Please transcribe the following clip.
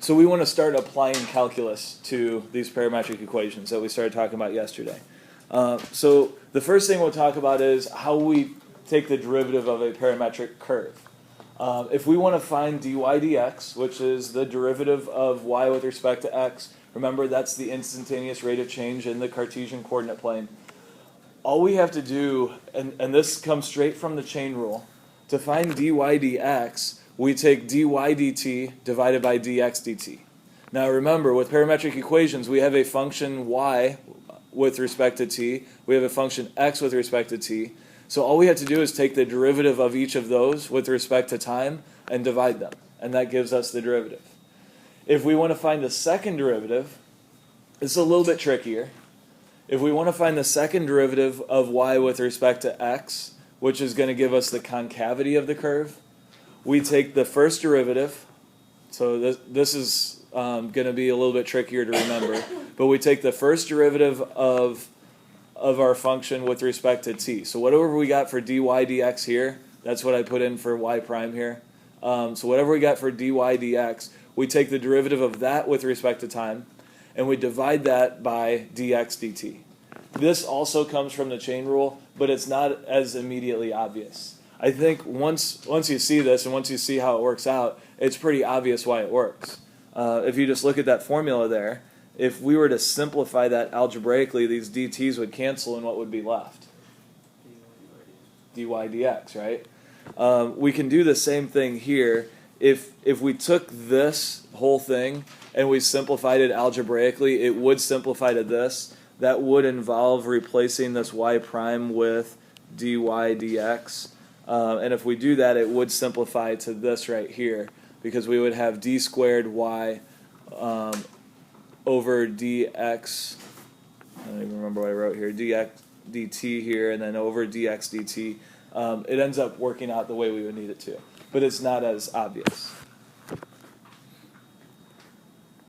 So we want to start applying calculus to these parametric equations that we started talking about yesterday. So the first thing we'll talk about is how we take the derivative of a parametric curve. If we want to find dy dx, which is the derivative of y with respect to x, remember that's the instantaneous rate of change in the Cartesian coordinate plane. All we have to do, and this comes straight from the chain rule, to find dy dx, we take dy dt divided by dx dt. Now remember, with parametric equations, we have a function y with respect to t, we have a function x with respect to t, so all we have to do is take the derivative of each of those with respect to time and divide them, and that gives us the derivative. If we want to find the second derivative, it's a little bit trickier. If we want to find the second derivative of y with respect to x, which is going to give us the concavity of the curve, we take the first derivative, so this is going to be a little bit trickier to remember, but we take the first derivative of our function with respect to t. So whatever we got for dy dx here, that's what I put in for y prime here. So whatever we got for dy dx, we take the derivative of that with respect to time, and we divide that by dx dt. This also comes from the chain rule, but it's not as immediately obvious. I think once you see this and once you see how it works out, it's pretty obvious why it works. If you just look at that formula there, if we were to simplify that algebraically, these dt's would cancel and what would be left? dy dx, right? We can do the same thing here. If we took this whole thing and we simplified it algebraically, it would simplify to this. That would involve replacing this y prime with dy dx. And if we do that, it would simplify to this right here, because we would have d squared y over dx, I don't even remember what I wrote here, dx dt here, and then over dx dt. It ends up working out the way we would need it to, but it's not as obvious.